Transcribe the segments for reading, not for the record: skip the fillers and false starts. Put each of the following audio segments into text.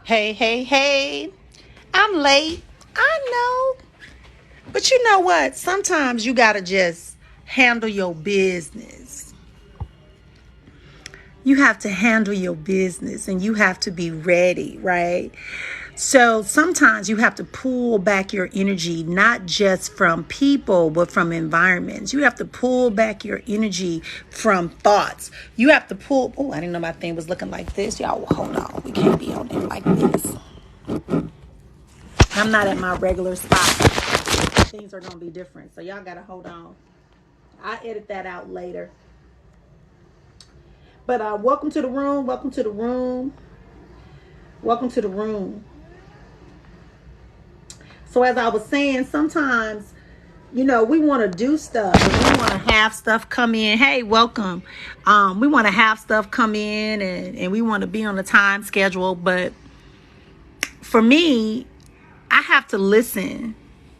Hey, hey, hey. I'm late. I know. But you know what? Sometimes you got to just handle your business. You have to handle your business and you have to be ready, right? So sometimes you have to pull back your energy, not just from people, but from environments. You have to pull back your energy from thoughts. You have to pull. Oh, I didn't know my thing was looking like this. Y'all, hold on. We can't be on there like this. I'm not at my regular spot. Things are going to be different. So y'all got to hold on. I'll edit that out later. But welcome to the room. Welcome to the room. Welcome to the room. So as I was saying, sometimes, we want to do stuff. We want to have stuff come in. Hey, welcome. We want to have stuff come in and we want to be on a time schedule. But for me, I have to listen.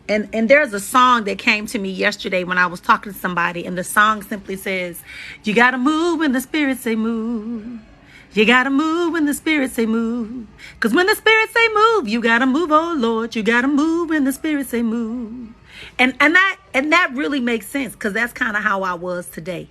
And there's a song that came to me yesterday when I was talking to somebody. And the song simply says, you got to move when the spirit say move. You got to move when the spirit say move. Because when the spirit say move, you got to move, oh Lord. You got to move when the spirit say move. And that really makes sense because that's kind of how I was today.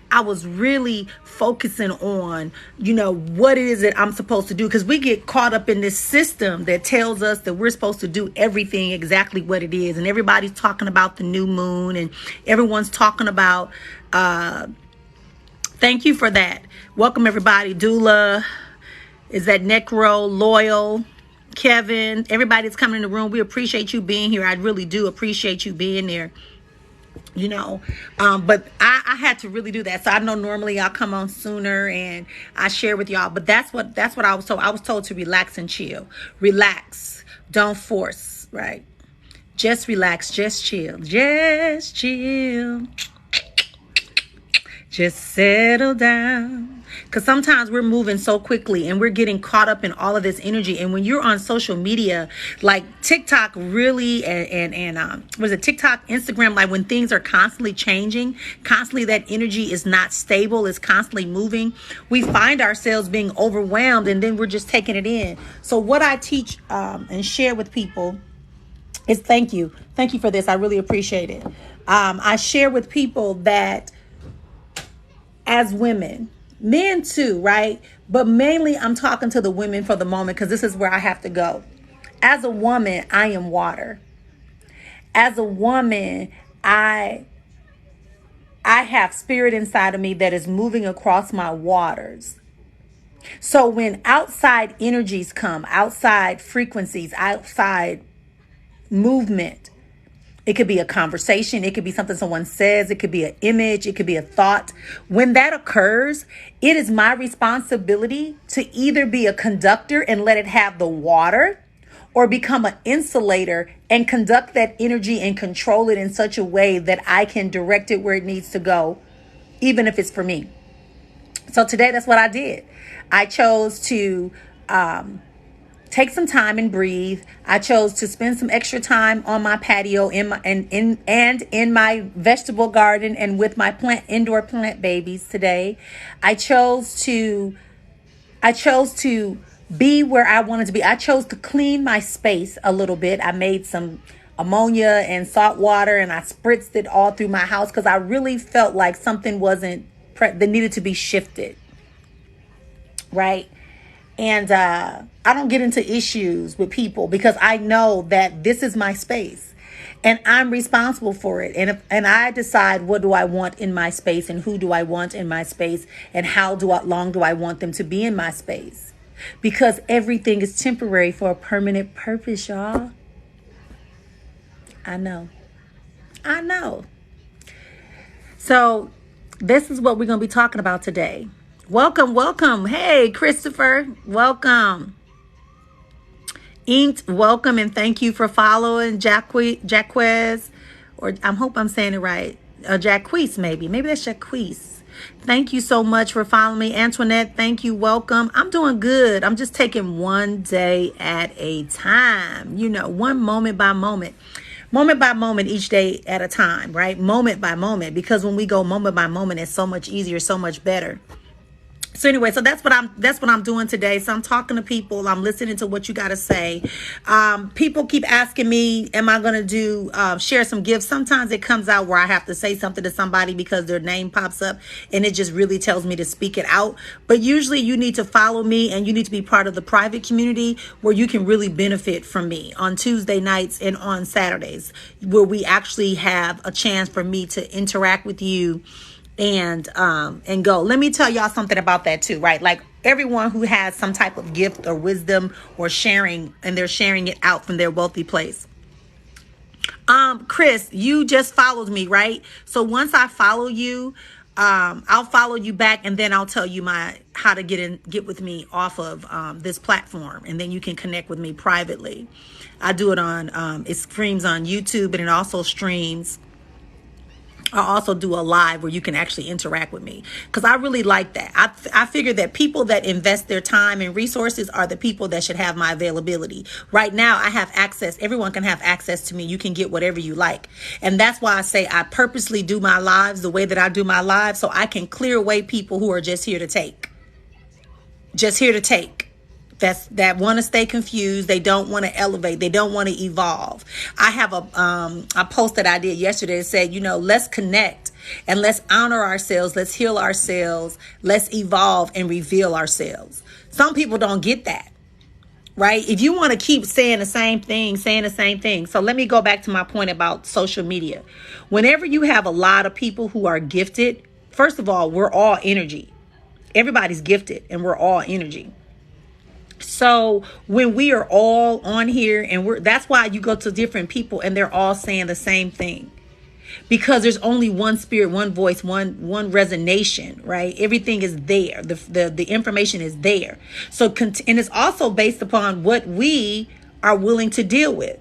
I was really focusing on, what it is that I'm supposed to do. Because we get caught up in this system that tells us that we're supposed to do everything exactly what it is. And everybody's talking about the new moon and everyone's talking about, thank you for that. Welcome everybody. Dula, is that Necro, Loyal, Kevin, everybody's coming in the room. We appreciate you being here. I really do appreciate you being there. But I had to really do that. So I know normally I'll come on sooner and I share with y'all, but that's what I was told. I was told to relax and chill. Relax. Don't force, right? Just relax, just chill. Just chill. Just settle down. Because sometimes we're moving so quickly and we're getting caught up in all of this energy. And when you're on social media, like TikTok really, was it TikTok, Instagram, like when things are constantly changing, constantly that energy is not stable, it's constantly moving. We find ourselves being overwhelmed and then we're just taking it in. So what I teach and share with people is thank you. Thank you for this. I really appreciate it. I share with people that as women, men too, right? But mainly I'm talking to the women for the moment because this is where I have to go. As a woman, I am water. As a woman, I have spirit inside of me that is moving across my waters. So when outside energies come, outside frequencies, outside movement, it could be a conversation. It could be something someone says. It could be an image. It could be a thought. When that occurs, it is my responsibility to either be a conductor and let it have the water or become an insulator and conduct that energy and control it in such a way that I can direct it where it needs to go, even if it's for me. So today, that's what I did. I chose to take some time and breathe. I chose to spend some extra time on my patio in my vegetable garden and with my indoor plant babies today. I chose to be where I wanted to be. I chose to clean my space a little bit. I made some ammonia and salt water and I spritzed it all through my house because I really felt like something that needed to be shifted. Right? And I don't get into issues with people because I know that this is my space and I'm responsible for it. And I decide what do I want in my space and who do I want in my space and how long do I want them to be in my space? Because everything is temporary for a permanent purpose, y'all. I know. So this is what we're going to be talking about today. Welcome. Hey, Christopher, welcome. Inked, welcome, and thank you for following Jaquez, or I hope I'm saying it right. Jaquez, maybe that's Jaquez. Thank you so much for following me. Antoinette, thank you, welcome. I'm doing good. I'm just taking one day at a time, one moment by moment. Moment by moment, each day at a time, right? Moment by moment, because when we go moment by moment, it's so much easier, so much better. So anyway, so that's what I'm doing today. So I'm talking to people. I'm listening to what you got to say. People keep asking me, am I going to do share some gifts? Sometimes it comes out where I have to say something to somebody because their name pops up and it just really tells me to speak it out. But usually you need to follow me and you need to be part of the private community where you can really benefit from me on Tuesday nights and on Saturdays, where we actually have a chance for me to interact with you and go. Let me tell y'all something about that too, right? Like everyone who has some type of gift or wisdom or sharing, and they're sharing it out from their wealthy place. Chris, you just followed me, right? So once I follow you, I'll follow you back, and then I'll tell you how to get with me off of this platform, and then you can connect with me privately. I do it on it streams on YouTube, and it also streams. I also do a live where you can actually interact with me because I really like that. I figure that people that invest their time and resources are the people that should have my availability. Right now, I have access. Everyone can have access to me. You can get whatever you like. And that's why I say I purposely do my lives the way that I do my lives so I can clear away people who are just here to take. Just here to take. That want to stay confused. They don't want to elevate. They don't want to evolve. I have a post that I did yesterday that said, let's connect and let's honor ourselves. Let's heal ourselves. Let's evolve and reveal ourselves. Some people don't get that, right? If you want to keep saying the same thing. So let me go back to my point about social media. Whenever you have a lot of people who are gifted, first of all, we're all energy. Everybody's gifted and we're all energy. So when we are all on here and that's why you go to different people and they're all saying the same thing, because there's only one spirit, one voice, one resonation, right? Everything is there. The information is there. So, and it's also based upon what we are willing to deal with.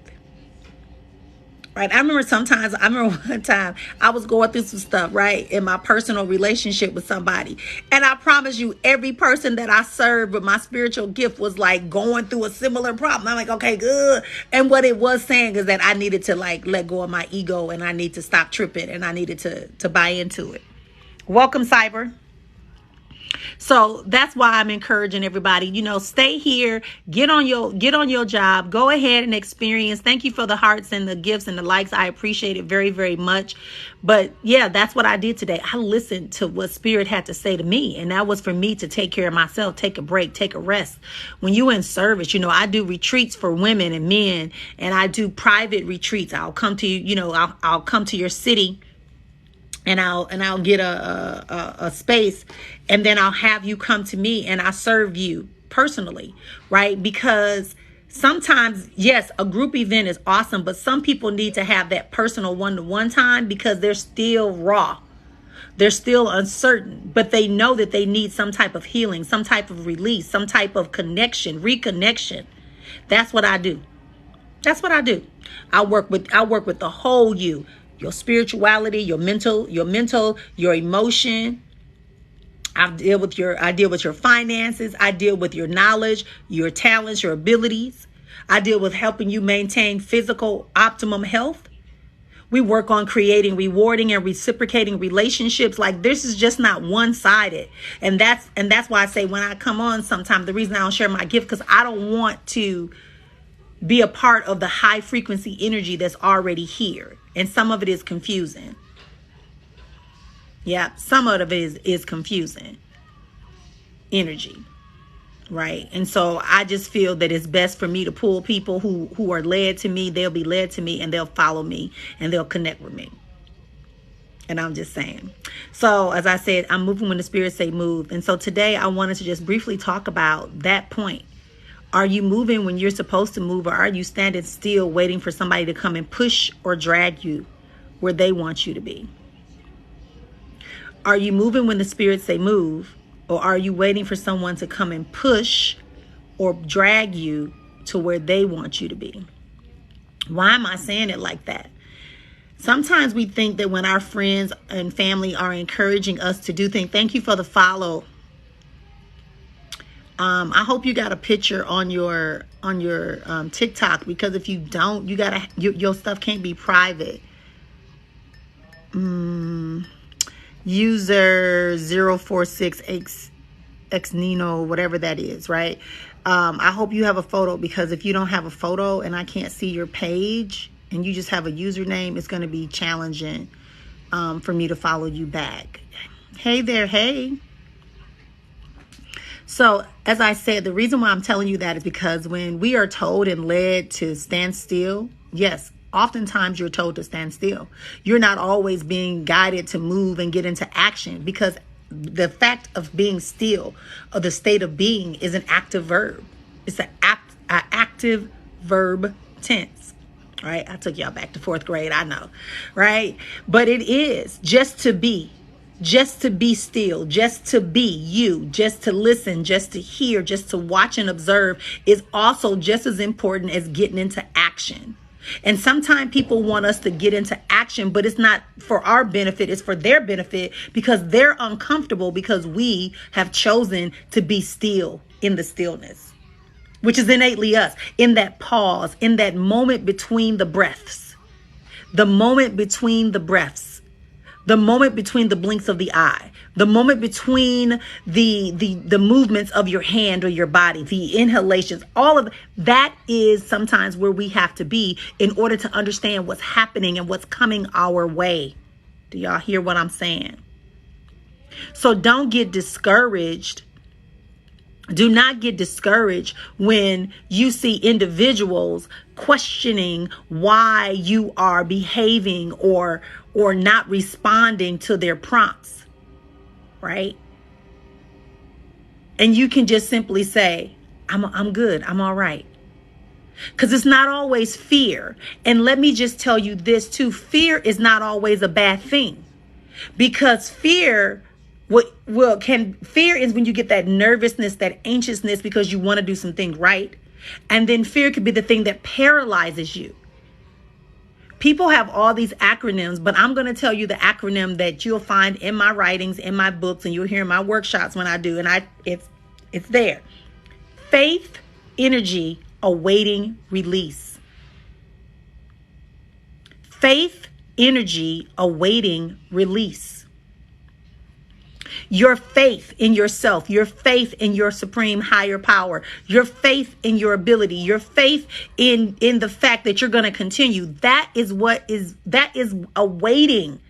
Right. I remember one time I was going through some stuff, right, in my personal relationship with somebody. And I promise you, every person that I served with my spiritual gift was like going through a similar problem. I'm like, okay, good. And what it was saying is that I needed to like let go of my ego and I need to stop tripping and I needed to buy into it. Welcome, Cyber. So that's why I'm encouraging everybody, stay here, get on your job, go ahead and experience. Thank you for the hearts and the gifts and the likes. I appreciate it very, very much. But yeah, that's what I did today. I listened to what Spirit had to say to me. And that was for me to take care of myself, take a break, take a rest. When you're in service, I do retreats for women and men, and I do private retreats. I'll come to you, I'll come to your city. And I'll get a space, and then I'll have you come to me and I serve you personally, right? Because sometimes, yes, a group event is awesome, but some people need to have that personal one-to-one time because they're still raw. They're still uncertain, but they know that they need some type of healing, some type of release, some type of connection, reconnection. That's what I do. That's what I do. I work with the whole you. Your spirituality, your mental, your emotion. I deal with your finances. I deal with your knowledge, your talents, your abilities. I deal with helping you maintain physical optimum health. We work on creating rewarding and reciprocating relationships. Like this is just not one-sided. And that's why I say when I come on sometimes, the reason I don't share my gift, because I don't want to be a part of the high frequency energy that's already here. And some of it is confusing. Yeah, some of it is confusing energy, right? And so I just feel that it's best for me to pull people who are led to me. They'll be led to me and they'll follow me and they'll connect with me. And I'm just saying. So as I said, I'm moving when the Spirit say move. And so today I wanted to just briefly talk about that point. Are you moving when you're supposed to move, or are you standing still waiting for somebody to come and push or drag you where they want you to be? Are you moving when the Spirit say move, or are you waiting for someone to come and push or drag you to where they want you to be? Why am I saying it like that? Sometimes we think that when our friends and family are encouraging us to do things, thank you for the follow. I hope you got a picture on your TikTok, because if you don't, your stuff can't be private. User 046X ex Nino, whatever that is, right? I hope you have a photo, because if you don't have a photo and I can't see your page and you just have a username, it's going to be challenging for me to follow you back. Hey there, hey. So, as I said, the reason why I'm telling you that is because when we are told and led to stand still, yes, oftentimes you're told to stand still. You're not always being guided to move and get into action, because the fact of being still, or the state of being, is an active verb. It's an active verb tense, right? I took y'all back to 4th grade, I know, right? But it is just to be. Just to be still, just to be you, just to listen, just to hear, just to watch and observe is also just as important as getting into action. And sometimes people want us to get into action, but it's not for our benefit, it's for their benefit, because they're uncomfortable because we have chosen to be still in the stillness, which is innately us, in that pause, in that moment between the breaths, the moment between the breaths. The moment between the blinks of the eye, the moment between the movements of your hand or your body, the inhalations, all of that is sometimes where we have to be in order to understand what's happening and what's coming our way. Do y'all hear what I'm saying? So don't get discouraged. Do not get discouraged when you see individuals questioning why you are behaving or not responding to their prompts, right? And you can just simply say, I'm good, I'm all right. Because it's not always fear. And let me just tell you this too, fear is not always a bad thing. Because fear is when you get that nervousness, that anxiousness because you want to do something right. And then fear could be the thing that paralyzes you. People have all these acronyms, but I'm going to tell you the acronym that you'll find in my writings, in my books, and you'll hear in my workshops when I do. And it's there. Faith, energy, awaiting release. Faith, energy, awaiting release. Your faith in yourself, your faith in your supreme higher power, your faith in your ability, your faith in the fact that you're going to continue. That is awaiting.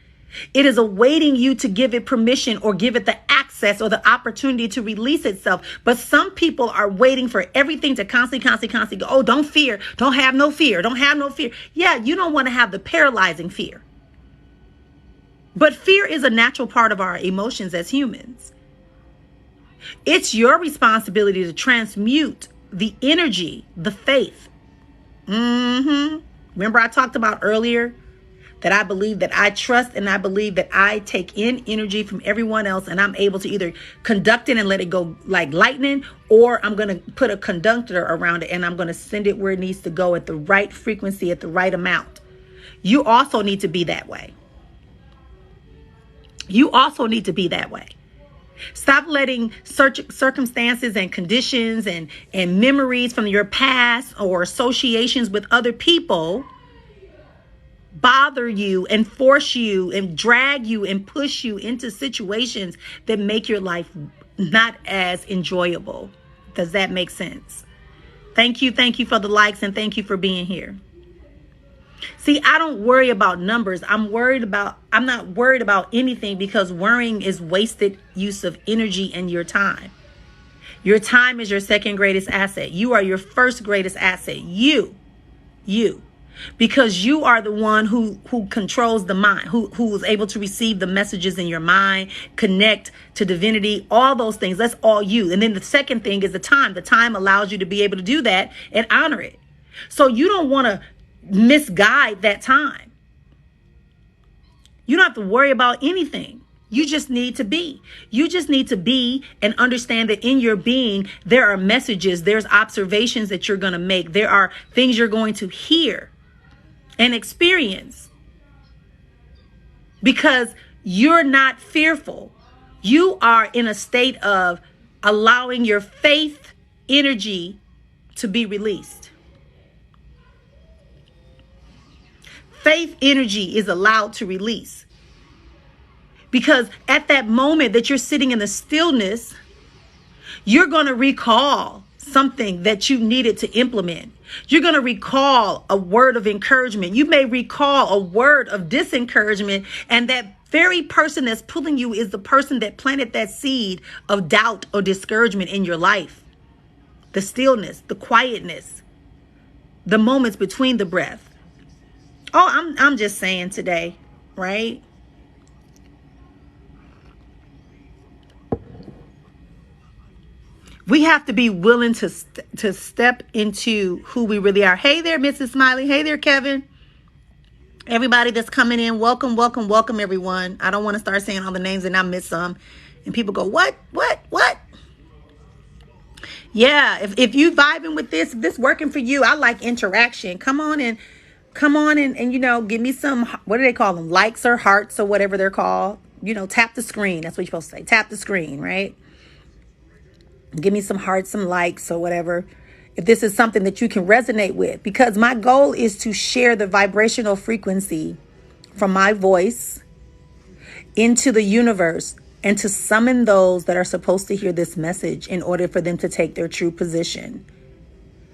It is awaiting you to give it permission or give it the access or the opportunity to release itself. But some people are waiting for everything to constantly go, oh, don't fear. Don't have no fear. Don't have no fear. Yeah, you don't want to have the paralyzing fear. But fear is a natural part of our emotions as humans. It's your responsibility to transmute the energy, the faith. Remember I talked about earlier that I believe that I trust and I believe that I take in energy from everyone else and I'm able to either conduct it and let it go like lightning, or I'm going to put a conductor around it and I'm going to send it where it needs to go at the right frequency, at the right amount. You also need to be that way. You also need to be that way. Stop letting circumstances and conditions and memories from your past or associations with other people bother you and force you and drag you and push you into situations that make your life not as enjoyable. Does that make sense? Thank you. Thank you for the likes and thank you for being here. See, I don't worry about numbers. I'm not worried about anything, because worrying is wasted use of energy and your time. Your time is your second greatest asset. You are your first greatest asset. You. Because you are the one who controls the mind, who is able to receive the messages in your mind, connect to divinity, all those things. That's all you. And then the second thing is the time. The time allows you to be able to do that and honor it. So you don't want to misguide that time. You don't have to worry about anything. You just need to be. You just need to be and understand that in your being, there are messages, there's observations that you're going to make. There are things you're going to hear and experience because you're not fearful. You are in a state of allowing your faith energy to be released. Faith energy is allowed to release. Because at that moment that you're sitting in the stillness, You're going to recall something that you needed to implement. You're going to recall a word of encouragement. You may recall a word of disencouragement, and that very person that's pulling you is the person that planted that seed of doubt or discouragement in your life. The stillness, the quietness, the moments between the breath. Oh, I'm just saying today, right? We have to be willing to step into who we really are. Hey there, Mrs. Smiley. Hey there, Kevin. Everybody that's coming in, welcome, welcome, welcome, everyone. I don't want to start saying all the names and I miss some. And people go, what? Yeah, if you vibing with this, if this working for you, I like interaction. Come on and give me some, what do they call them? Likes or hearts or whatever they're called. Tap the screen. That's what you're supposed to say. Tap the screen, right? Give me some hearts, some likes or whatever. If this is something that you can resonate with, because my goal is to share the vibrational frequency from my voice into the universe and to summon those that are supposed to hear this message in order for them to take their true position.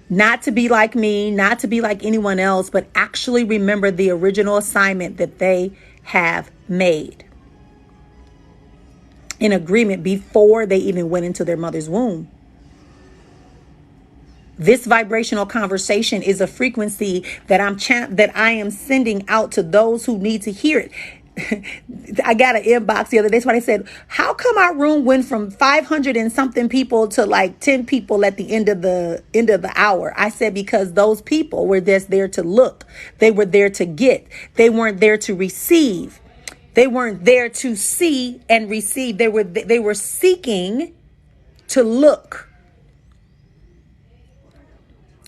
Not to be like me, not to be like anyone else, but actually remember the original assignment that they have made in agreement before they even went into their mother's womb. This vibrational conversation is a frequency that I am sending out to those who need to hear it. I got an inbox the other day. Somebody said, how come our room went from 500 and something people to like 10 people at the end of the hour? I said, because those people were just there to look. They were there to get. They weren't there to receive. They weren't there to see and receive. They were seeking to look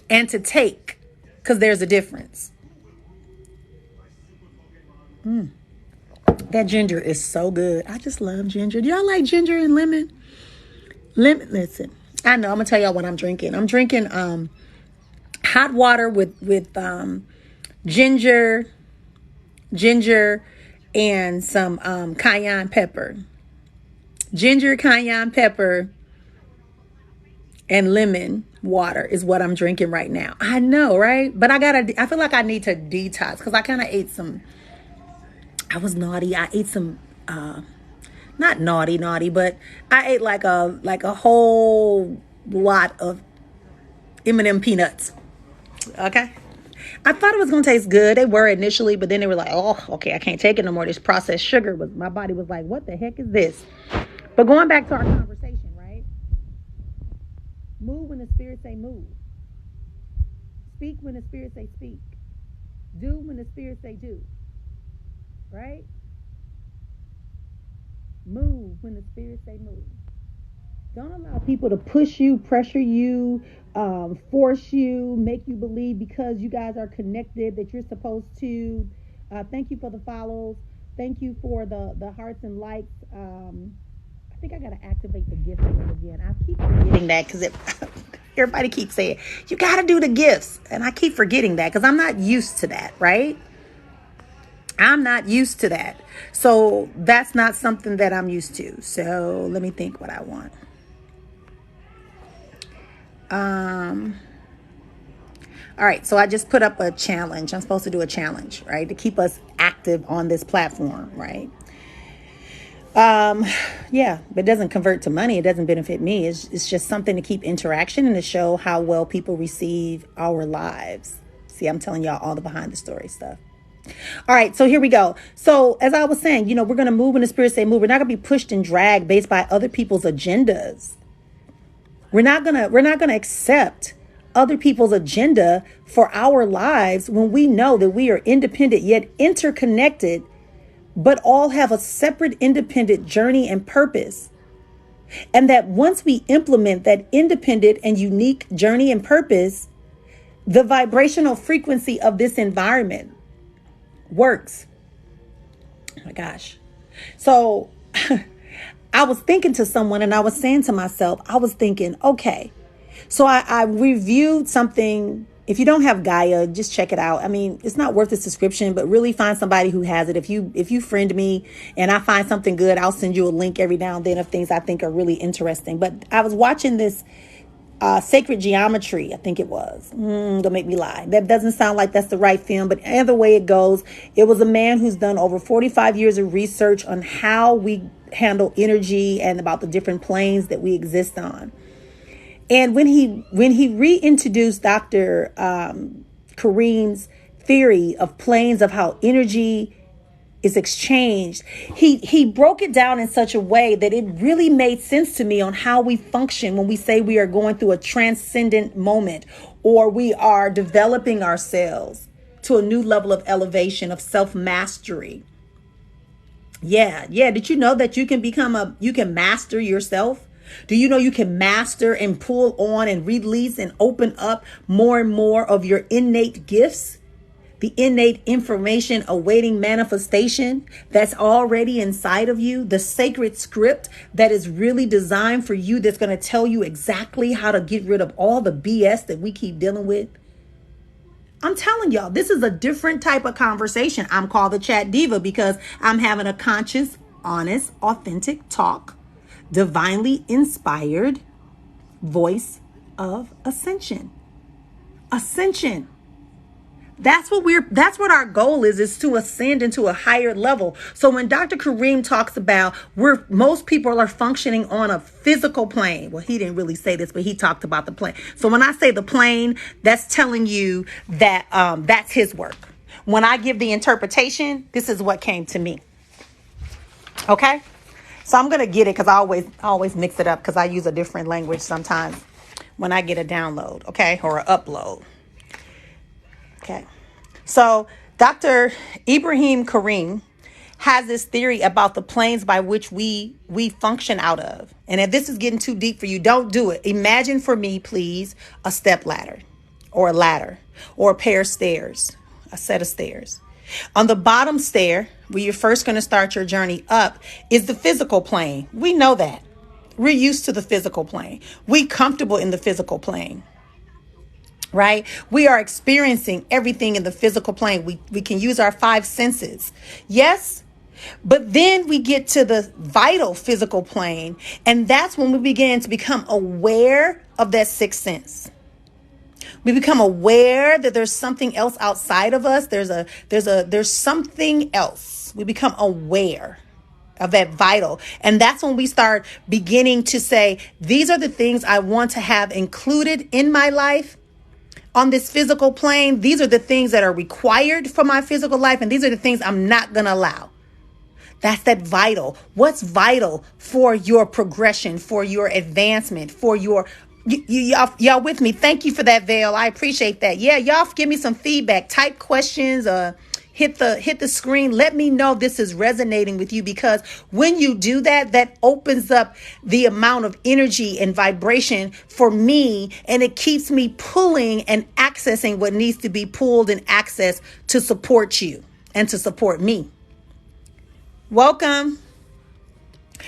and to take, because there's a difference. That ginger is so good. I just love ginger. Do y'all like ginger and lemon? Listen, I know. I'm gonna tell y'all what I'm drinking. I'm drinking hot water with ginger and some cayenne pepper. Ginger, cayenne pepper, and lemon water is what I'm drinking right now. I know, right? But I feel like I need to detox because I kind of ate some. I was naughty. I ate some, not naughty, but I ate like a whole lot of M&M peanuts. Okay. I thought it was going to taste good. They were initially, but then they were like, oh, okay, I can't take it no more. This processed sugar my body was like, what the heck is this? But going back to our conversation, right? Move when the spirit say move. Speak when the spirit say speak. Do when the spirit say do. Right? Move when the spirit say move. Don't allow people to push you, pressure you, force you, make you believe because you guys are connected that you're supposed to. Thank you for the follows. Thank you for the hearts and likes. I think I got to activate the gift again. I keep forgetting that because everybody keeps saying, you got to do the gifts. And I keep forgetting that because I'm not used to that, right? I'm not used to that. So that's not something that I'm used to. So let me think what I want. All right. So I just put up a challenge. I'm supposed to do a challenge, right? To keep us active on this platform, right? Yeah, but it doesn't convert to money. It doesn't benefit me. It's just something to keep interaction and to show how well people receive our lives. See, I'm telling y'all all the behind the story stuff. All right, so here we go. So as I was saying, we're going to move when the spirit say move. We're not going to be pushed and dragged based by other people's agendas. We're not going to accept other people's agenda for our lives when we know that we are independent yet interconnected, but all have a separate independent journey and purpose. And that once we implement that independent and unique journey and purpose, the vibrational frequency of this environment works. Oh my gosh. So I was thinking to someone and I was saying to myself, I was thinking, okay, so I reviewed something If you don't have Gaia, just check it out. I mean, it's not worth the subscription, but really find somebody who has it. If you friend me and I find something good, I'll send you a link every now and then of things I think are really interesting. But I was watching this Sacred Geometry, I think it was. Don't make me lie. That doesn't sound like that's the right film, but either way it goes, it was a man who's done over 45 years of research on how we handle energy and about the different planes that we exist on. And when he reintroduced Dr. Kareem's theory of planes of how energy is exchanged, he broke it down in such a way that it really made sense to me on how we function when we say we are going through a transcendent moment or we are developing ourselves to a new level of elevation, of self-mastery. Yeah. Did you know that you can master yourself? Do you know you can master and pull on and release and open up more and more of your innate gifts? The innate information awaiting manifestation that's already inside of you, the sacred script that is really designed for you, that's going to tell you exactly how to get rid of all the BS that we keep dealing with. I'm telling y'all, this is a different type of conversation. I'm called the Chat Diva because I'm having a conscious, honest, authentic talk, divinely inspired voice of ascension. Ascension. That's what our goal is to ascend into a higher level. So when Dr. Kareem talks about most people are functioning on a physical plane. Well, he didn't really say this, but he talked about the plane. So when I say the plane, that's telling you that that's his work. When I give the interpretation, this is what came to me. Okay? So I'm going to get it because I always mix it up because I use a different language sometimes when I get a download, okay, or an upload. Okay. So Dr. Ibrahim Kareem has this theory about the planes by which we function out of. And if this is getting too deep for you, don't do it. Imagine for me, please, a step ladder or a pair of stairs, a set of stairs. On the bottom stair, where you're first going to start your journey up, is the physical plane. We know that. We're used to the physical plane. We're comfortable in the physical plane, right? We are experiencing everything in the physical plane. We can use our 5 senses. Yes, but then we get to the vital physical plane, and that's when we begin to become aware of that 6th sense. We become aware that there's something else outside of us. There's something else. We become aware of that vital. And that's when we start beginning to say, these are the things I want to have included in my life on this physical plane. These are the things that are required for my physical life. And these are the things I'm not going to allow. That's that vital. What's vital for your progression, for your advancement, for your... Y'all with me? Thank you for that, Veil. I appreciate that. Yeah, y'all give me some feedback. Type questions. Hit the screen. Let me know this is resonating with you, because when you do that, that opens up the amount of energy and vibration for me, and it keeps me pulling and accessing what needs to be pulled and accessed to support you and to support me. Welcome.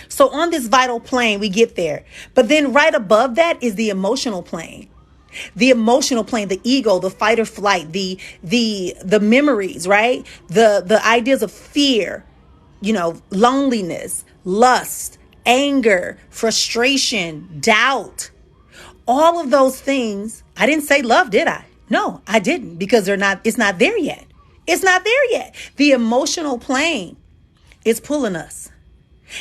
So on this vital plane, we get there. But then right above that is the emotional plane. The emotional plane, the ego, the fight or flight, the memories, right? The ideas of fear, loneliness, lust, anger, frustration, doubt. All of those things. I didn't say love, did I? No, I didn't, because it's not there yet. It's not there yet. The emotional plane is pulling us.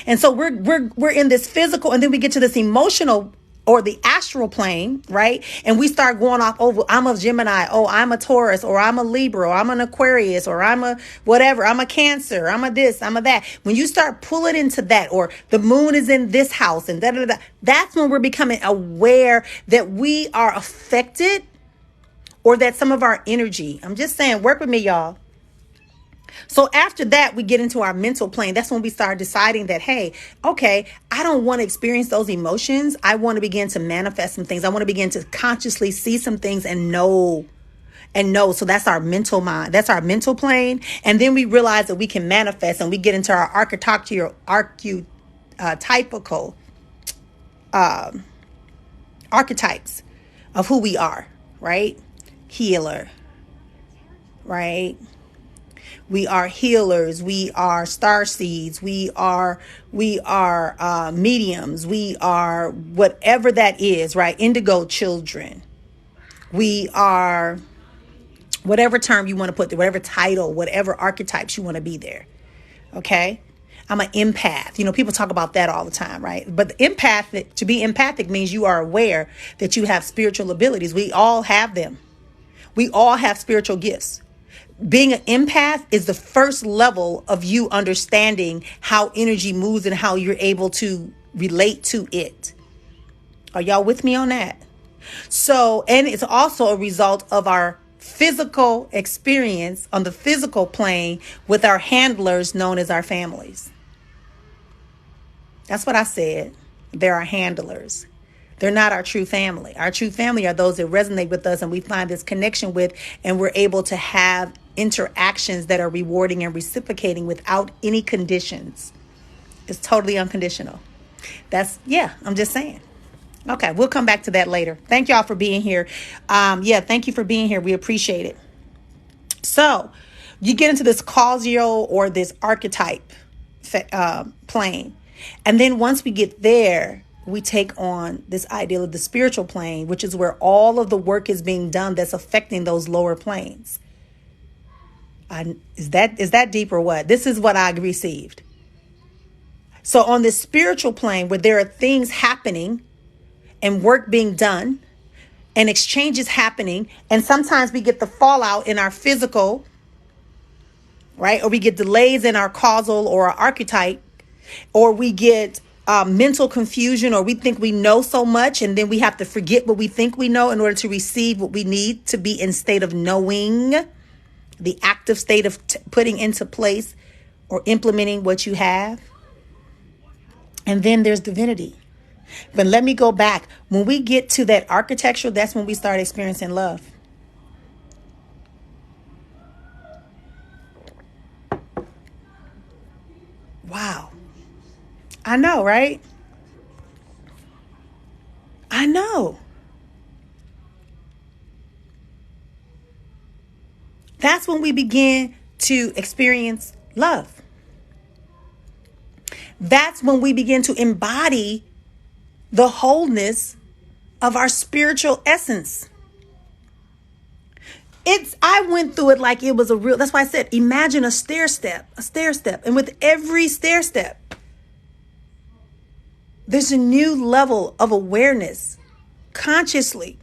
And so we're in this physical, and then we get to this emotional or the astral plane, right? And we start going off, oh, I'm a Gemini, oh, I'm a Taurus, or I'm a Libra, or I'm an Aquarius, or I'm a whatever, I'm a Cancer, I'm a this, I'm a that. When you start pulling into that, or the moon is in this house and da-da-da-da, that's when we're becoming aware that we are affected, or that some of our energy, I'm just saying, work with me, y'all. So after that, we get into our mental plane. That's when we start deciding that, hey, okay, I don't want to experience those emotions. I want to begin to manifest some things. I want to begin to consciously see some things and know. So that's our mental mind. That's our mental plane. And then we realize that we can manifest, and we get into our archetypical archetypes of who we are, right? healer, right? We are healers. We are star seeds. We are mediums. We are whatever that is, right? Indigo children. We are whatever term you want to put there, whatever title, whatever archetypes you want to be there. Okay. I'm an empath. People talk about that all the time, right? But to be empathic means you are aware that you have spiritual abilities. We all have them. We all have spiritual gifts. Being an empath is the first level of you understanding how energy moves and how you're able to relate to it. Are y'all with me on that? So, and it's also a result of our physical experience on the physical plane with our handlers known as our families. That's what I said. They're our handlers. They're not our true family. Our true family are those that resonate with us and we find this connection with, and we're able to have interactions that are rewarding and reciprocating without any conditions. It's totally unconditional. I'm just saying. Okay, we'll come back to that later. Thank y'all for being here. Thank you for being here. We appreciate it. So you get into this causal or this archetype plane. And then once we get there, we take on this ideal of the spiritual plane, which is where all of the work is being done that's affecting those lower planes. Is that deep or what? This is what I received. So on this spiritual plane where there are things happening and work being done and exchanges happening, and sometimes we get the fallout in our physical, right? Or we get delays in our causal or our archetype, or we get mental confusion, or we think we know so much and then we have to forget what we think we know in order to receive what we need to be in state of knowing, the active state of putting into place or implementing what you have. And then there's divinity. But let me go back. When we get to that architecture, that's when we start experiencing love. Wow. I know, right? I know. That's when we begin to experience love. That's when we begin to embody the wholeness of our spiritual essence. I went through it like it was that's why I said, imagine a stair step. And with every stair step, there's a new level of awareness consciously.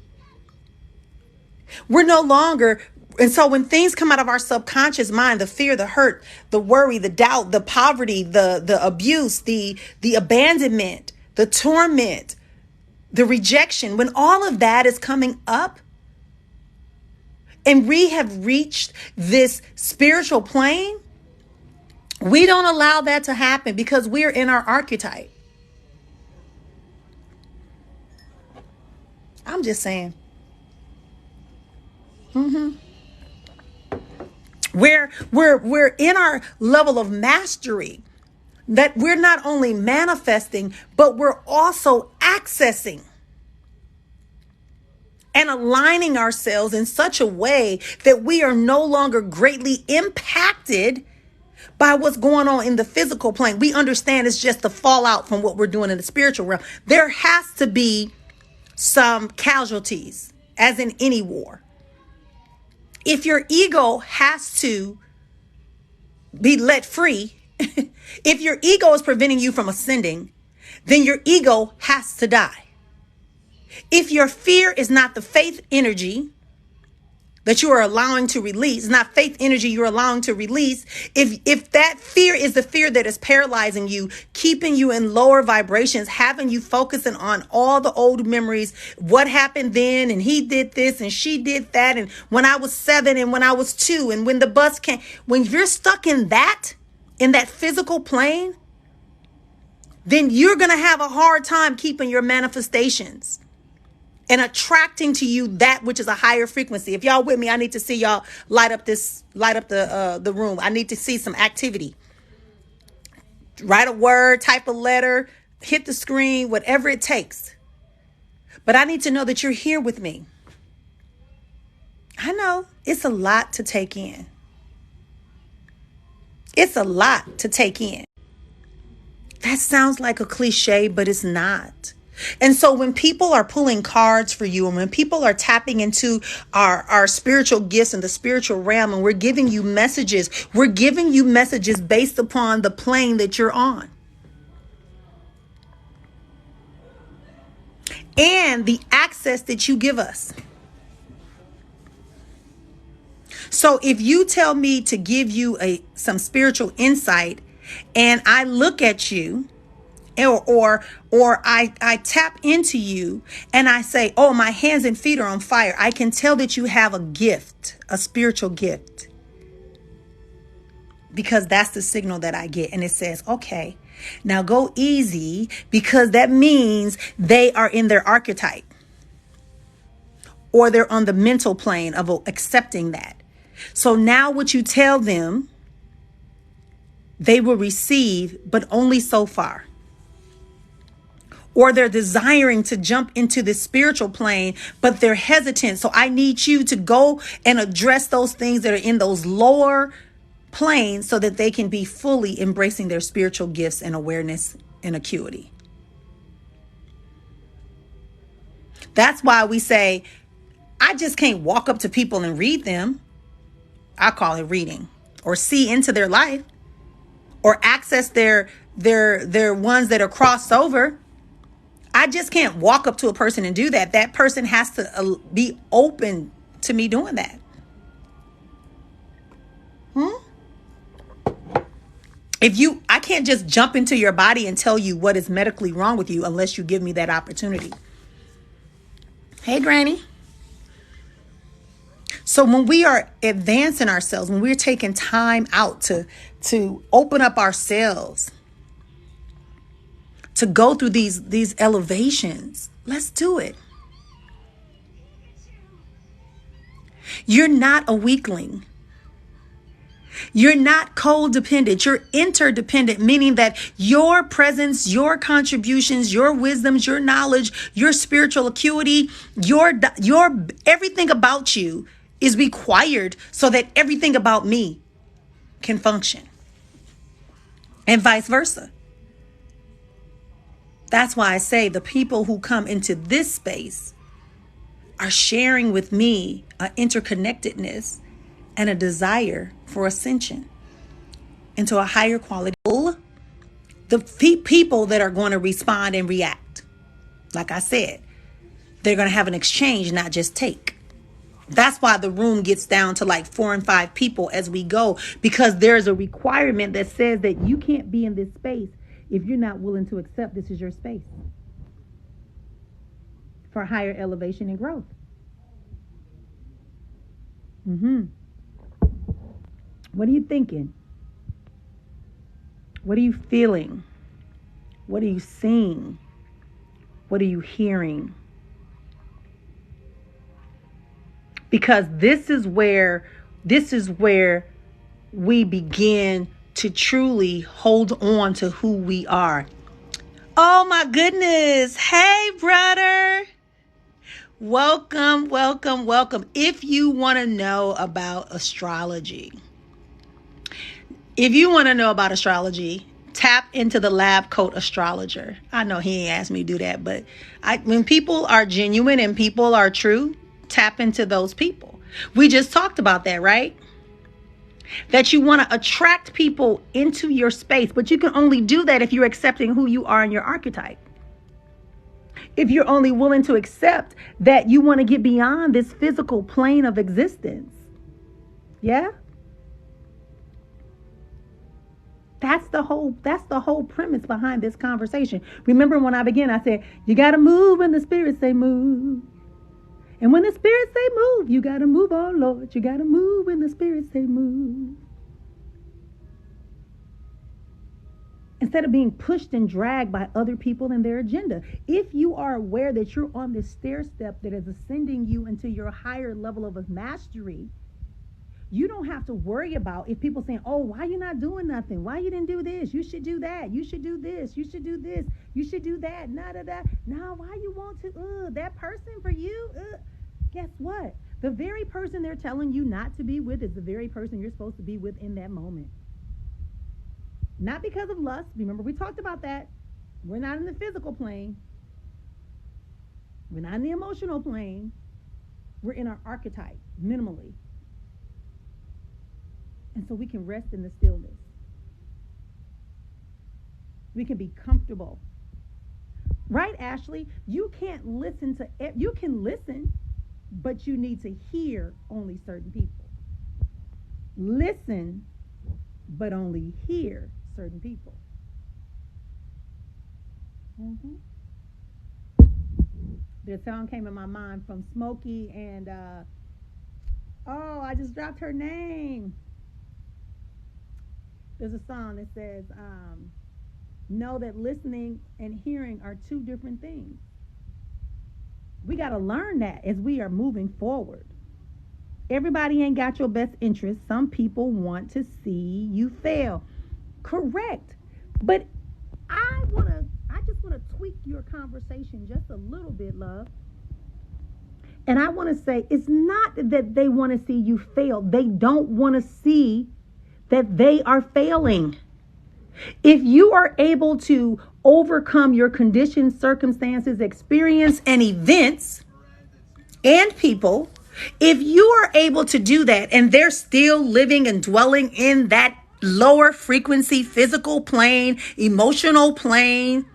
We're no longer, and so when things come out of our subconscious mind, the fear, the hurt, the worry, the doubt, the poverty, the abuse, the abandonment, the torment, the rejection, when all of that is coming up and we have reached this spiritual plane, we don't allow that to happen because we're in our archetype. I'm just saying. We're in our level of mastery that we're not only manifesting, but we're also accessing and aligning ourselves in such a way that we are no longer greatly impacted by what's going on in the physical plane. We understand it's just the fallout from what we're doing in the spiritual realm. There has to be some casualties, as in any war. If your ego has to be let free, if your ego is preventing you from ascending, then your ego has to die. If your fear is not the faith energy that you are allowing to release, not faith energy you're allowing to release, if that fear is the fear that is paralyzing you, keeping you in lower vibrations, having you focusing on all the old memories, what happened then, and he did this and she did that, and when I was 7 and when I was 2 and when the bus came, when you're stuck in that physical plane, then you're going to have a hard time keeping your manifestations and attracting to you that which is a higher frequency. If y'all with me, I need to see y'all light up the room. I need to see some activity. Write a word, type a letter, hit the screen, whatever it takes. But I need to know that you're here with me. I know it's a lot to take in. It's a lot to take in. That sounds like a cliche, but it's not. And so when people are pulling cards for you and when people are tapping into our spiritual gifts and the spiritual realm and we're giving you messages based upon the plane that you're on. And the access that you give us. So if you tell me to give you some spiritual insight and I look at you or I tap into you and I say, oh, my hands and feet are on fire, I can tell that you have a gift, a spiritual gift. Because that's the signal that I get. And it says, okay, now go easy, because that means they are in their archetype or they're on the mental plane of accepting that. So now what you tell them, they will receive, but only so far. Or they're desiring to jump into the spiritual plane, but they're hesitant. So I need you to go and address those things that are in those lower planes so that they can be fully embracing their spiritual gifts and awareness and acuity. That's why we say, I just can't walk up to people and read them. I call it reading, or see into their life, or access their ones that are crossed over. I just can't walk up to a person and do that. That person has to be open to me doing that. I can't just jump into your body and tell you what is medically wrong with you unless you give me that opportunity. Hey, Granny. So when we are advancing ourselves, when we're taking time out to open up ourselves, to go through these elevations, let's do it. You're not a weakling. You're not codependent. You're interdependent, meaning that your presence, your contributions, your wisdoms, your knowledge, your spiritual acuity, your everything about you is required so that everything about me can function. And vice versa. That's why I say the people who come into this space are sharing with me an interconnectedness and a desire for ascension into a higher quality. The people that are going to respond and react, like I said, they're going to have an exchange, not just take. That's why the room gets down to like 4 and 5 people as we go, because there's a requirement that says that you can't be in this space if you're not willing to accept this is your space for higher elevation and growth. What are you thinking? What are you feeling? What are you seeing? What are you hearing? Because this is where we begin to truly hold on to who we are. Oh my goodness. Hey, brother. Welcome, welcome, welcome. If you want to know about astrology, tap into the Lab Coat Astrologer. I know he ain't asked me to do that, but when people are genuine and people are true, tap into those people. We just talked about that, right? That you want to attract people into your space, but you can only do that if you're accepting who you are in your archetype. If you're only willing to accept that you want to get beyond this physical plane of existence. Yeah? That's the whole premise behind this conversation. Remember when I began, I said, you got to move when the spirits say move. And when the spirits say move, you got to move, oh Lord. You got to move when the spirits say move. Instead of being pushed and dragged by other people and their agenda. If you are aware that you're on this stair step that is ascending you into your higher level of mastery, you don't have to worry about if people saying, oh, why you not doing nothing? Why you didn't do this? You should do that. You should do this. You should do this. You should do that. Nah, why you want to? That person for you? Guess what? The very person they're telling you not to be with is the very person you're supposed to be with in that moment. Not because of lust. Remember, we talked about that. We're not in the physical plane. We're not in the emotional plane. We're in our archetype, minimally. And so we can rest in the stillness. We can be comfortable. Right, Ashley? You can't listen to, you can listen, but you need to hear only certain people. Listen, but only hear certain people. Mm-hmm. The song came in my mind from Smokey and, I just dropped her name. There's a song that says, know that listening and hearing are two different things. We got to learn that as we are moving forward. Everybody ain't got your best interest. Some people want to see you fail. Correct. But I just want to tweak your conversation just a little bit, love. And I want to say, it's not that they want to see you fail. They don't want to see that they are failing. If you are able to overcome your conditions, circumstances, experience, and events and people, if you are able to do that and they're still living and dwelling in that lower frequency, physical plane, emotional plane,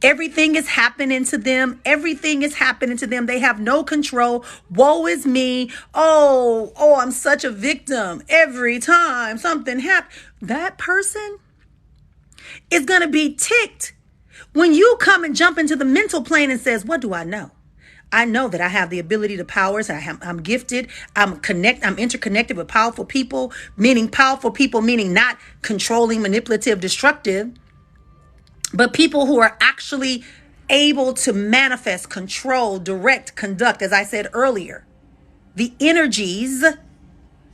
everything is happening to them. Everything is happening to them. They have no control. Woe is me. Oh, I'm such a victim. Every time something happens, that person is going to be ticked when you come and jump into the mental plane and says, what do I know? I know that I have the ability to powers. I'm gifted. I'm interconnected with powerful people, meaning not controlling, manipulative, destructive, but people who are actually able to manifest, control, direct, conduct, as I said earlier, the energies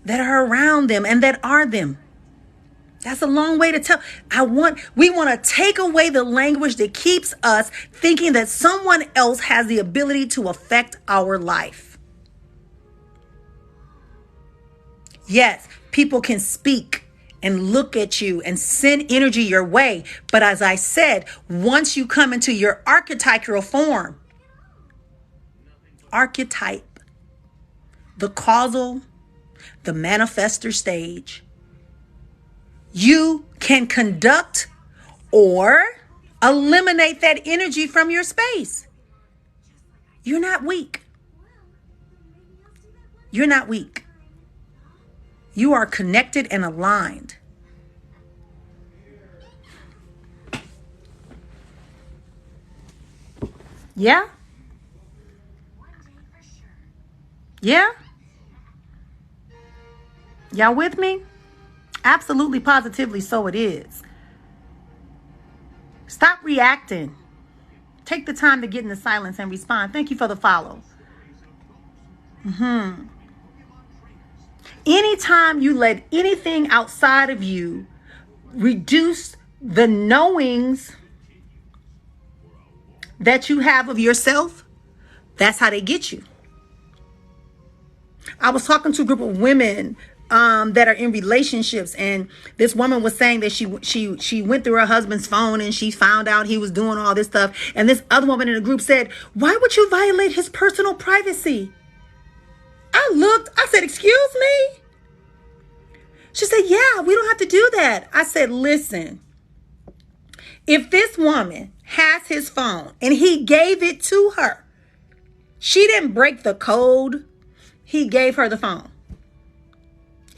that are around them and that are them. That's a long way to tell. We want to take away the language that keeps us thinking that someone else has the ability to affect our life. Yes, people can speak and look at you and send energy your way. But as I said, once you come into your archetypal form, the causal, the manifester stage, you can conduct or eliminate that energy from your space. You're not weak. You're not weak. You are connected and aligned. Yeah? Yeah? Y'all with me? Absolutely, positively, so it is. Stop reacting. Take the time to get in the silence and respond. Thank you for the follow. Anytime you let anything outside of you reduce the knowings that you have of yourself, that's how they get you. I was talking to a group of women that are in relationships, and this woman was saying that she went through her husband's phone and she found out he was doing all this stuff. And this other woman in the group said, "Why would you violate his personal privacy?" I said, "Excuse me?" She said, "Yeah, we don't have to do that." I said, "Listen, if this woman has his phone and he gave it to her, she didn't break the code. He gave her the phone.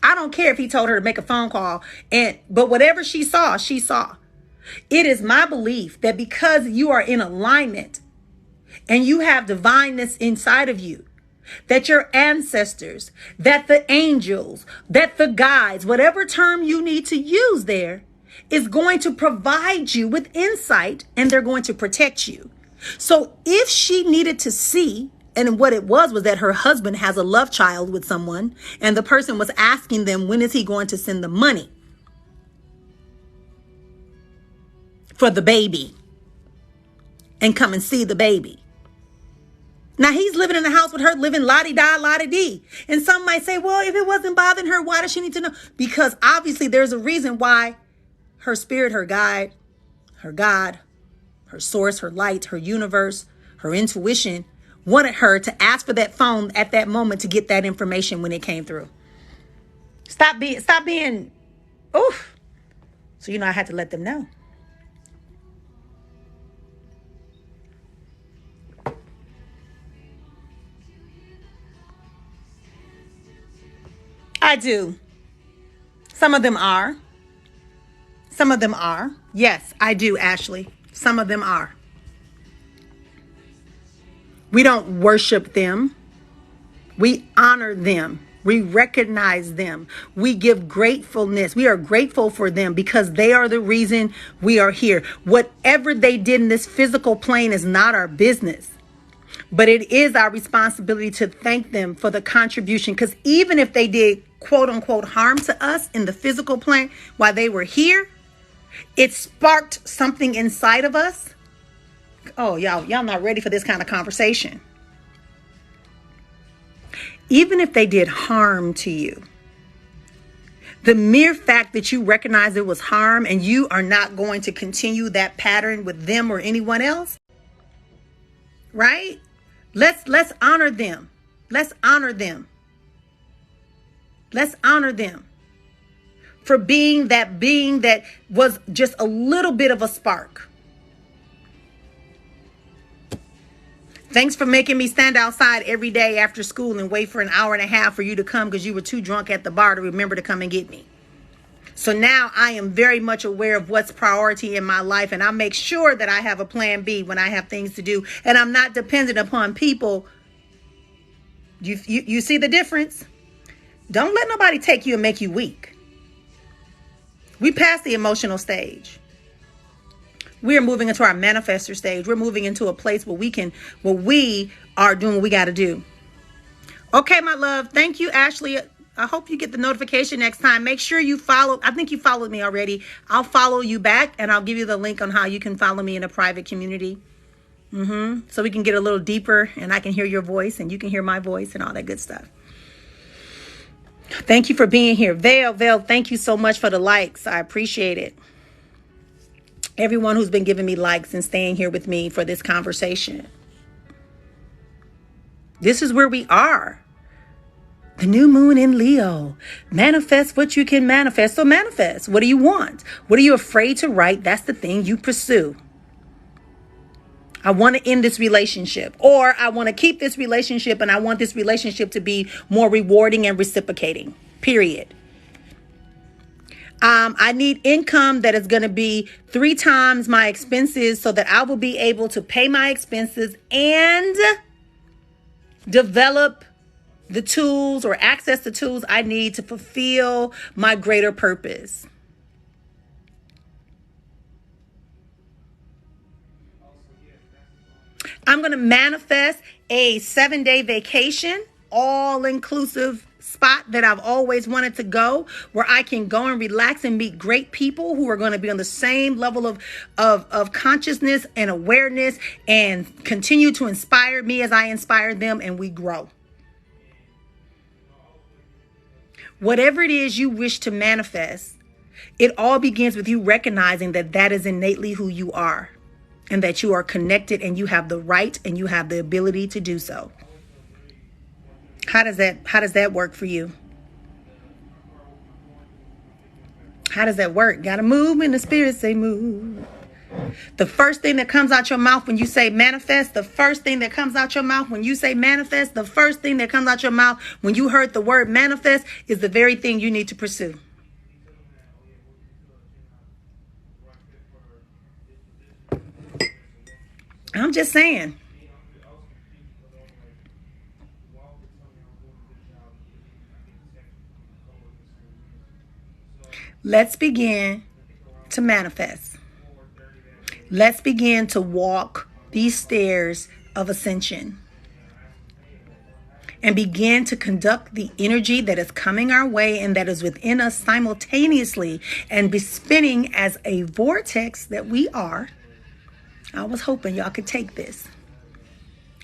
I don't care if he told her to make a phone call, but whatever she saw, she saw. It is my belief that because you are in alignment and you have divineness inside of you, that your ancestors, that the angels, that the guides, whatever term you need to use there, is going to provide you with insight, and they're going to protect you. So if she needed to see, and what it was that her husband has a love child with someone, and the person was asking them, when is he going to send the money for the baby and come and see the baby? Now he's living in the house with her, living la-di-da, la-di-dee. And some might say, well, if it wasn't bothering her, why does she need to know? Because obviously there's a reason why her spirit, her guide, her God, her source, her light, her universe, her intuition wanted her to ask for that phone at that moment to get that information when it came through. Stop being, oof. So, I had to let them know. I do. Some of them are. Some of them are. Yes, I do, Ashley. Some of them are. We don't worship them. We honor them. We recognize them. We give gratefulness. We are grateful for them because they are the reason we are here. Whatever they did in this physical plane is not our business. But it is our responsibility to thank them for the contribution. Because even if they did, quote unquote, harm to us in the physical plane while they were here, it sparked something inside of us. Oh, y'all not ready for this kind of conversation. Even if they did harm to you, the mere fact that you recognize it was harm and you are not going to continue that pattern with them or anyone else, right? Let's honor them. Let's honor them. Let's honor them for being that was just a little bit of a spark. Thanks for making me stand outside every day after school and wait for an hour and a half for you to come because you were too drunk at the bar to remember to come and get me. So now I am very much aware of what's priority in my life, and I make sure that I have a plan B when I have things to do, and I'm not dependent upon people. You see the difference? Don't let nobody take you and make you weak. We passed the emotional stage. We are moving into our manifester stage. We're moving into a place where we are doing what we got to do. Okay, my love. Thank you, Ashley. I hope you get the notification next time. Make sure you follow. I think you followed me already. I'll follow you back and I'll give you the link on how you can follow me in a private community. So we can get a little deeper and I can hear your voice and you can hear my voice and all that good stuff. Thank you for being here. Veil, thank you so much for the likes. I appreciate it. Everyone who's been giving me likes and staying here with me for this conversation. This is where we are. The new moon in Leo. Manifest what you can manifest. So manifest. What do you want? What are you afraid to write? That's the thing you pursue. I want to end this relationship, or I want to keep this relationship and I want this relationship to be more rewarding and reciprocating, period. I need income that is going to be 3 times my expenses so that I will be able to pay my expenses and develop the tools or access the tools I need to fulfill my greater purpose. I'm going to manifest a 7-day vacation, all-inclusive spot that I've always wanted to go, where I can go and relax and meet great people who are going to be on the same level of consciousness and awareness and continue to inspire me as I inspire them, and we grow. Whatever it is you wish to manifest, it all begins with you recognizing that that is innately who you are and that you are connected and you have the right and you have the ability to do so. How does that work for you? How does that work? Gotta move when the spirit say move. The first thing that comes out your mouth when you say manifest, the first thing that comes out your mouth when you say manifest, the first thing that comes out your mouth when you heard the word manifest is the very thing you need to pursue. I'm just saying. Let's begin to manifest. Let's begin to walk these stairs of ascension and begin to conduct the energy that is coming our way and that is within us simultaneously and be spinning as a vortex that we are. I was hoping y'all could take this.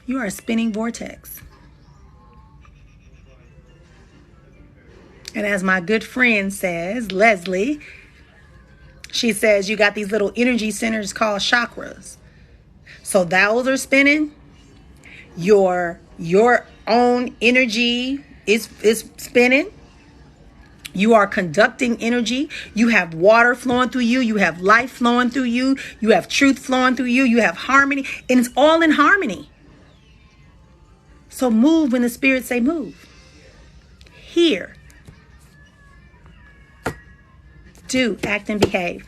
You are a spinning vortex. And as my good friend says, Leslie, she says you got these little energy centers called chakras. So those are spinning. Your own energy is spinning. You are conducting energy. You have water flowing through you. You have life flowing through you. You have truth flowing through you. You have harmony. And it's all in harmony. So move when the spirits say move. Hear. Do, act, and behave.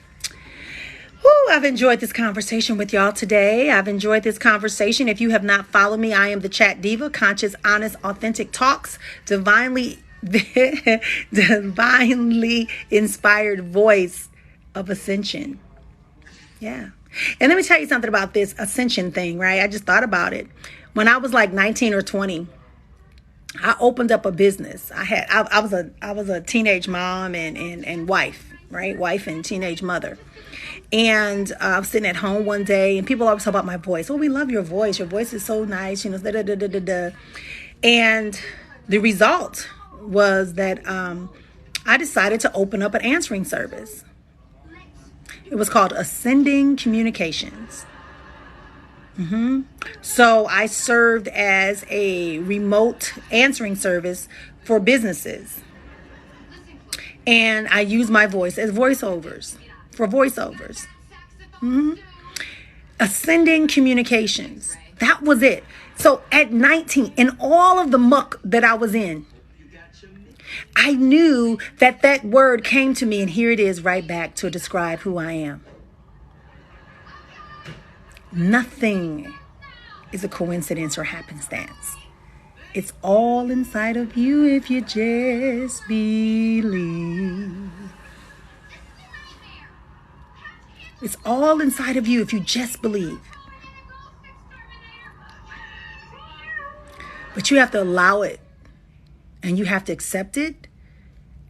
Whew, I've enjoyed this conversation with y'all today. I've enjoyed this conversation. If you have not followed me, I am the Chat Diva, conscious, honest, authentic talks, divinely inspired voice of ascension. Yeah. And let me tell you something about this ascension thing, right? I just thought about it. When I was like 19 or 20, I opened up a business. I was a teenage mom and wife, right? Wife and teenage mother. And I was sitting at home one day, and people always talk about my voice. Oh, we love your voice. Your voice is so nice, you know. Da, da, da, da, da. And the result was that I decided to open up an answering service. It was called Ascending Communications. So I served as a remote answering service for businesses. And I used my voice as voiceovers. For voiceovers. Ascending Communications. That was it. So at 19, in all of the muck that I was in, I knew that that word came to me, and here it is right back to describe who I am. Nothing is a coincidence or happenstance. It's all inside of you if you just believe. It's all inside of you if you just believe. But you have to allow it, and you have to accept it,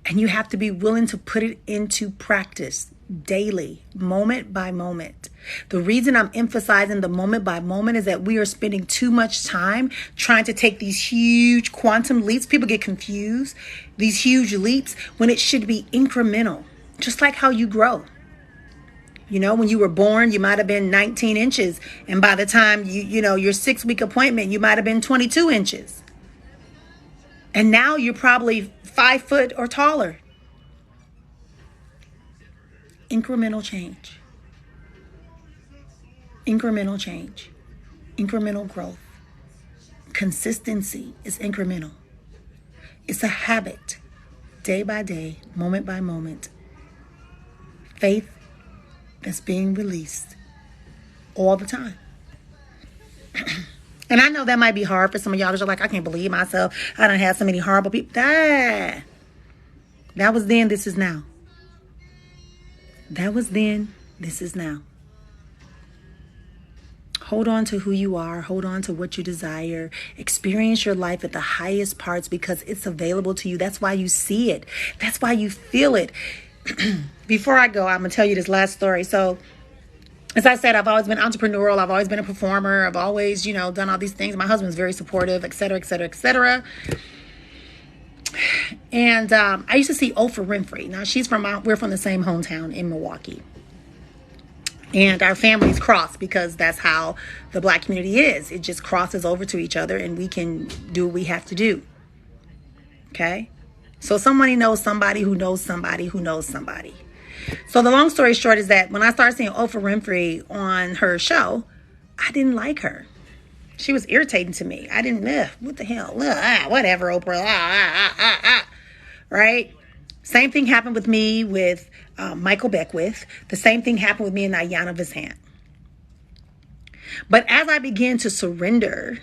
and you have to be willing to put it into practice daily, moment by moment. The reason I'm emphasizing the moment by moment is that we are spending too much time trying to take these huge quantum leaps. People get confused, these huge leaps, when it should be incremental, just like how you grow. You know, when you were born, you might have been 19 inches. And by the time your 6-week appointment, you might have been 22 inches. And now you're probably 5 foot or taller. Incremental change. Incremental change. Incremental growth. Consistency is incremental. It's a habit. Day by day, moment by moment. Faith that's being released all the time. And I know that might be hard for some of y'all because you're like, I can't believe myself. I done had so many horrible people. That was then, this is now. That was then, this is now. Hold on to who you are. Hold on to what you desire. Experience your life at the highest parts because it's available to you. That's why you see it. That's why you feel it. Before I go, I'm going to tell you this last story. So, as I said, I've always been entrepreneurial. I've always been a performer. I've always, done all these things. My husband's very supportive, et cetera, et cetera, et cetera. And I used to see Oprah Winfrey. Now, we're from the same hometown in Milwaukee. And our families cross because that's how the Black community is. It just crosses over to each other and we can do what we have to do. Okay? So somebody knows somebody who knows somebody who knows somebody. So the long story short is that when I started seeing Oprah Winfrey on her show, I didn't like her. She was irritating to me. I didn't, what the hell? Whatever, Oprah. Right? Same thing happened with me with Michael Beckwith. The same thing happened with me and Ayanna Vizant. But as I began to surrender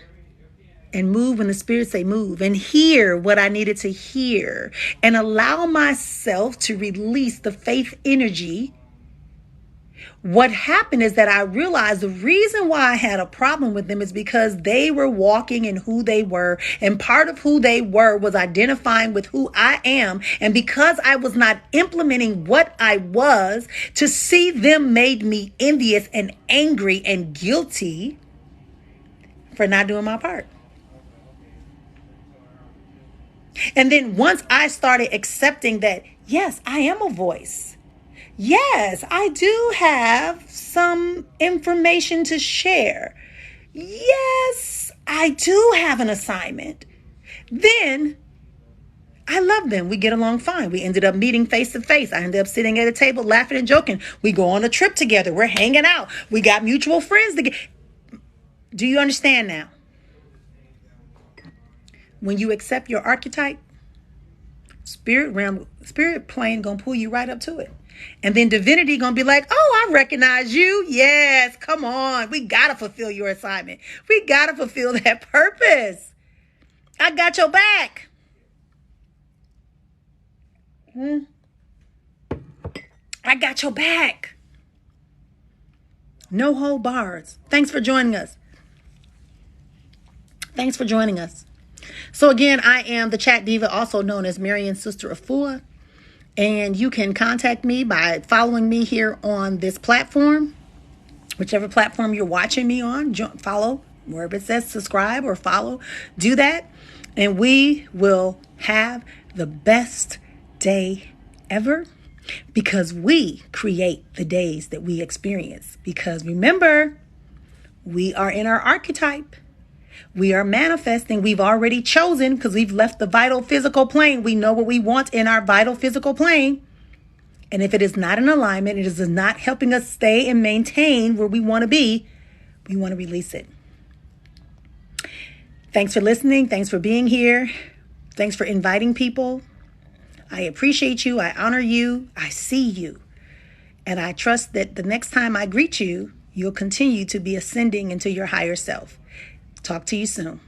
and move when the spirits say move and hear what I needed to hear and allow myself to release the faith energy, what happened is that I realized the reason why I had a problem with them is because they were walking in who they were. And part of who they were was identifying with who I am. And because I was not implementing what I was, to see them made me envious and angry and guilty. for not doing my part. And then once I started accepting that, yes, I am a voice. Yes, I do have some information to share. Yes, I do have an assignment. Then I love them. We get along fine. We ended up meeting face to face. I ended up sitting at a table laughing and joking. We go on a trip together. We're hanging out. We got mutual friends together. Do you understand now? When you accept your archetype, spirit plane gonna pull you right up to it. And then divinity gonna be like, oh, I recognize you. Yes, come on. We gotta fulfill your assignment. We gotta fulfill that purpose. I got your back. I got your back. No hold bars. Thanks for joining us. Thanks for joining us. So again, I am the Chat Diva, also known as Marian Sister Afua. And you can contact me by following me here on this platform. Whichever platform you're watching me on, follow. Wherever it says subscribe or follow, do that. And we will have the best day ever, because we create the days that we experience. Because remember, we are in our archetype. We are manifesting. We've already chosen, because we've left the vital physical plane. We know what we want in our vital physical plane. And if it is not in alignment, it is not helping us stay and maintain where we want to be, we want to release it. Thanks for listening. Thanks for being here. Thanks for inviting people. I appreciate you. I honor you. I see you. And I trust that the next time I greet you, you'll continue to be ascending into your higher self. Talk to you soon.